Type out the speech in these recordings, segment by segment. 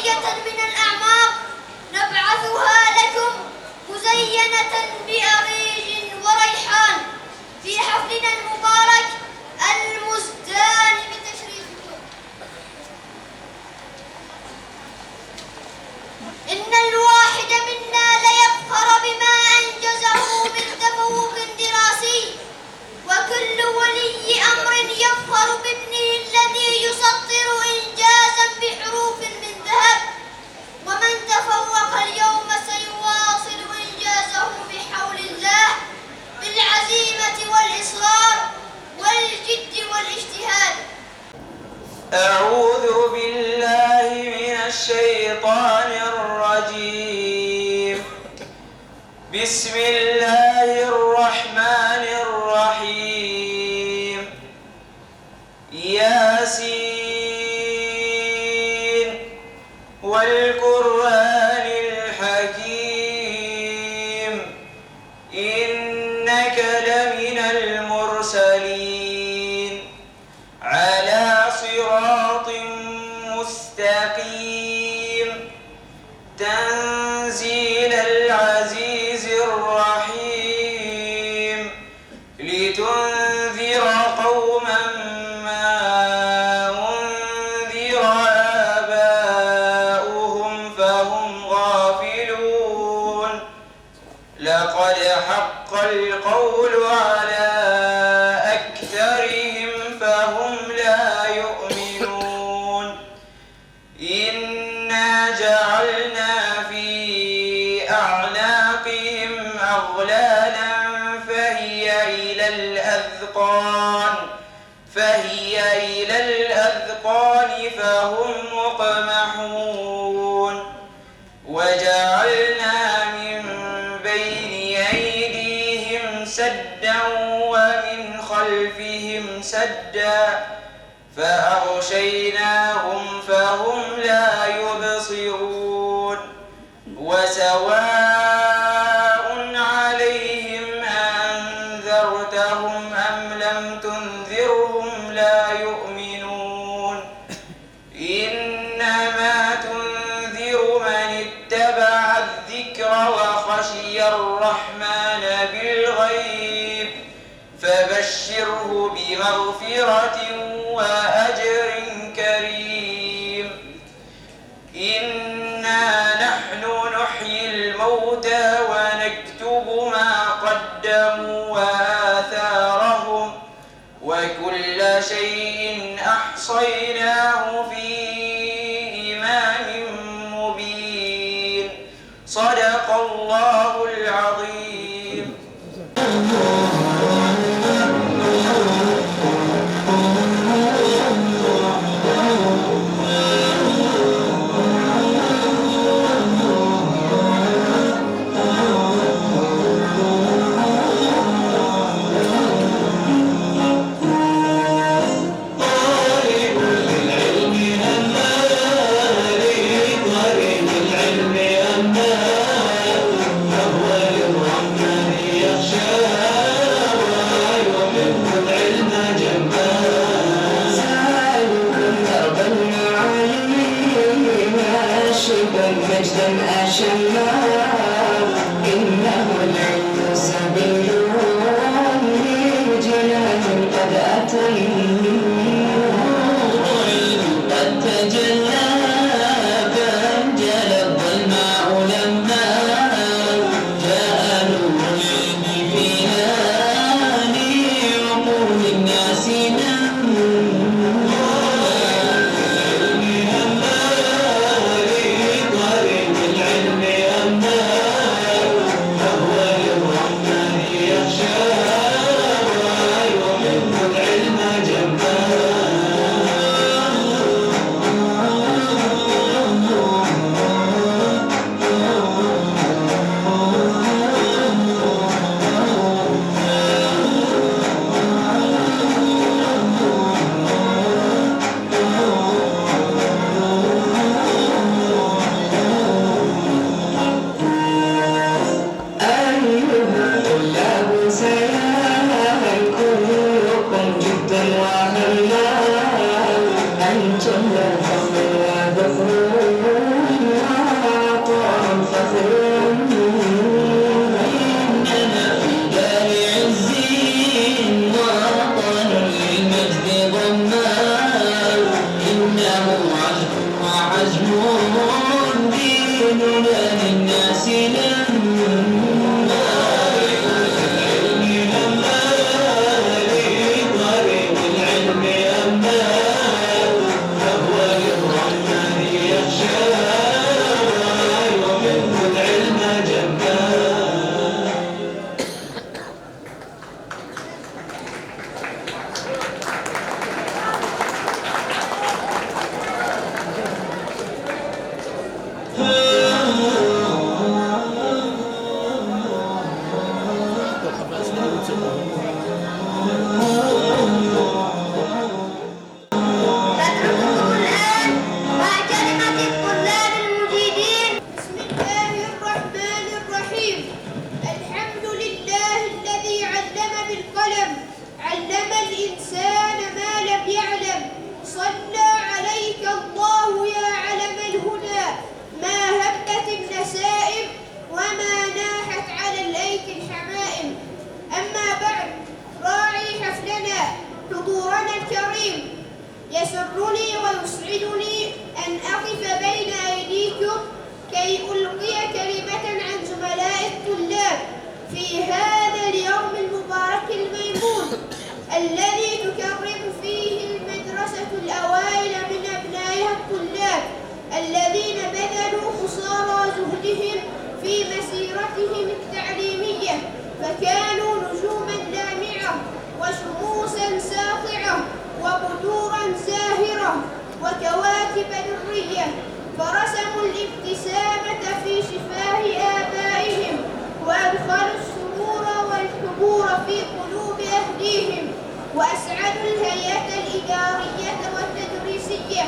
خالية من الأعماق نبعثها لكم مزينة بأريج وريحان في حفلنا المبارك المزدان بتشريفكم. إن الواحد منا ليفخر بما أنجزه من تفوق دراسي، وكل ولي أمر يفخر بابنه الذي يسطر إنجازا بحروف من ذهب، ومن تفوق اليوم سيواصل إنجازه بحول الله بالعزيمة والإصرار والجد والاجتهاد. أعوذ بالله من الشيطان الرجيم. بسم الله الرحمن الرحيم. ياسين والقرآن الحكيم إنك لمن المرسلين على صراط مستقيم تنزيل العزيز الرحيم لتنذر قوما ما أنذر آباؤهم فهم غافلون لقد حق القول على أكثرهم فهم لا يؤمنون إنا جعلنا في أعناقهم أغلالا فهي إلى الأذقان فهم مقمحون وجعلنا من بين أيديهم سدا ومن خلفهم سدا فأغشيناهم فهم لا يبصرون وسواء عليهم أنذرتهم أم لم تنذرهم لا يؤمنون إنما تنذر من اتبع الذكر وخشي الرحمن بالغيب فبشره بمغفرة وأجر كريم. إنا نحن نحيي الموتى ونكتب ما قدموا وآثارهم وكل شيء أحصيناه في إمام مبين. صدق الله العظيم. طالب العلم أما أول الذي تكرم فيه المدرسة الأوائل من أبنائها الطلاب الذين بذلوا قصارى جهدهم في مسيرتهم التعليمية، فكانوا نجوما لامعة وشموسا ساطعة وبدورا زاهرة وكواكب درية، فرسموا الابتسامة في شفاه آبائهم وأدخلوا السرور والحبور في قلوب أهليهم، وأسعدوا الهيئة الإدارية والتدريسية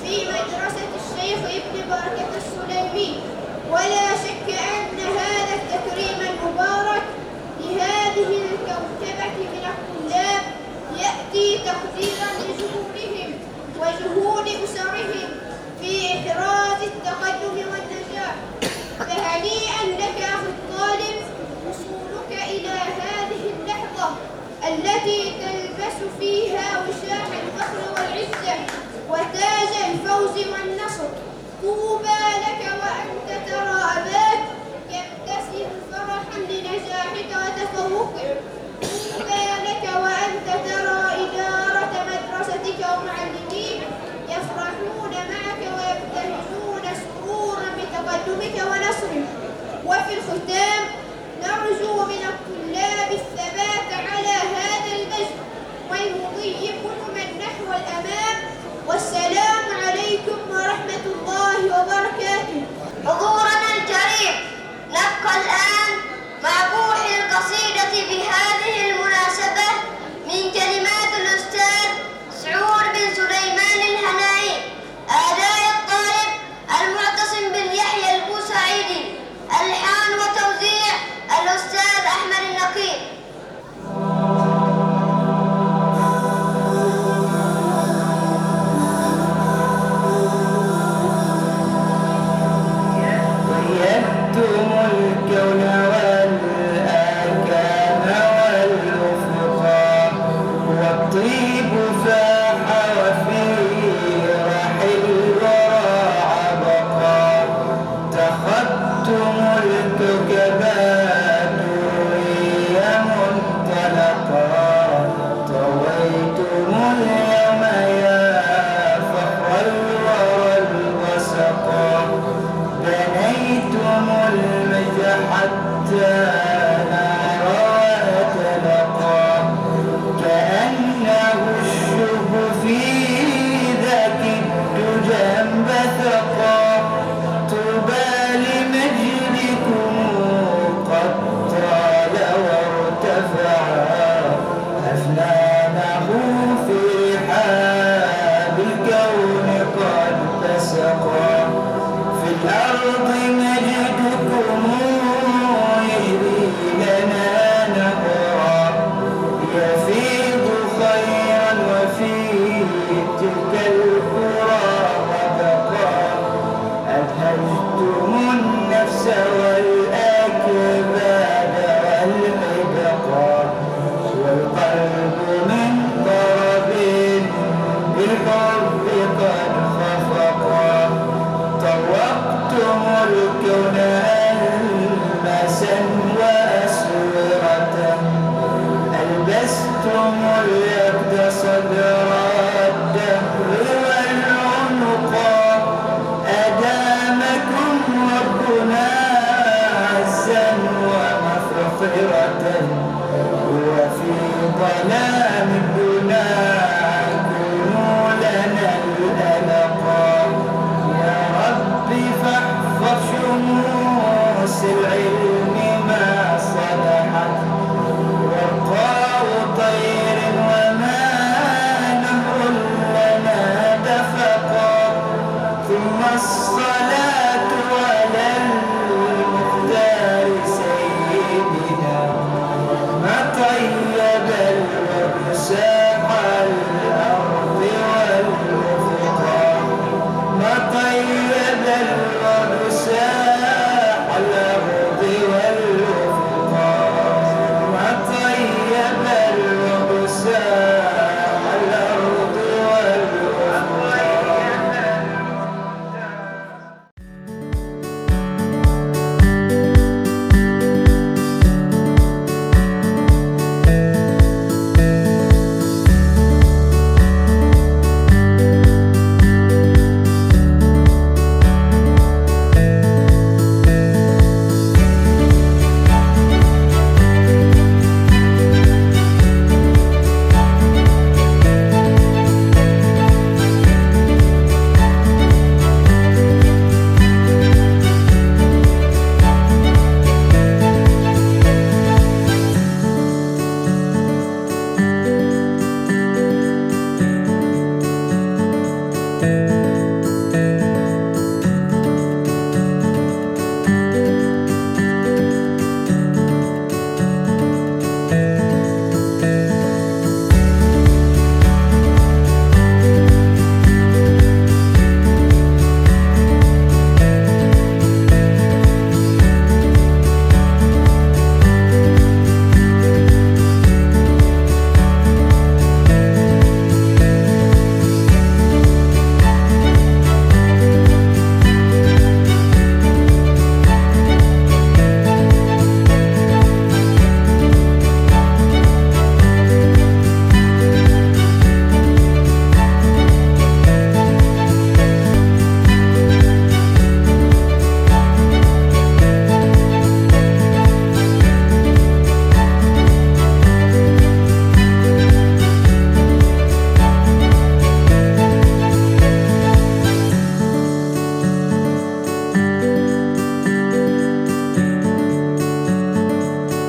في مدرسة الشيخ ابن بركة السليمي. ولا شك أن هذا التكريم المبارك لهذه الكوكبة من الطلاب يأتي تقديرا لجهودهم وجهود أسرهم في إحراز التقدم والنجاح. فهنيئا لك أخي الطالب وصولك إلى هذه اللحظة التي تلبس فيها وشاح الفخر والعزة وتاج الفوز والنصر. طوبى لك وأنت ترى أباك يبتسم فرحا لنجاحك وتفوقك. طوبى لك وأنت ترى إدارة مدرستك ومعلميك يفرحون معك ويبتهجون سرورا بتقدمك ونصرك. وفي الختام نرجو من الطلاب الثبات على هذا المجد والمضي قدما نحو الأمام. والسلام عليكم ورحمة الله وبركاته. حضورنا الكريم، نبقى الآن مع بوح القصيدة بهذه المناسبة من كلمات الأستاذ سعور بن سليمان الهنائي، أداء الطالب المعتصم بن يحيى البوسعيدي، ألحان وتوزيع الأستاذ أحمد النقيب. الكون والآكام والأفقا والطيب فاح وفي رح الورى عبقا تخدم الكوكبات هي منطلقا طويتم اليوم يا فخر الورى الوسقا بنيتم المجد حتى نرى وتلقى كأنه الشب في ذاك الدجى انبثقا طوبى لمجدكم قد طال وارتفعا أفنانه في حال الكون قد بسقا في الأرض مجدكم يجري لنا نهرا يفيض خيرا وفي تلك القرى وبقى أدهشتم النفس والأكباد والعبقا والقلب من ضرب بالحب قد خفقا طوقتم الكون ألماسا وأسورة ألبستم اليد صدر الدهر والعنقا أدامكم ربنا عزا ومفخرة وفي ظلام الدنا كونوا لنا الألقا يا رب فاحفظ شموس العلم ما صلحت وقاء طير وما نهر لنا دفقا ثم الصلاة على المختار سيدنا ما طيب الورد ساح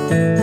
Thank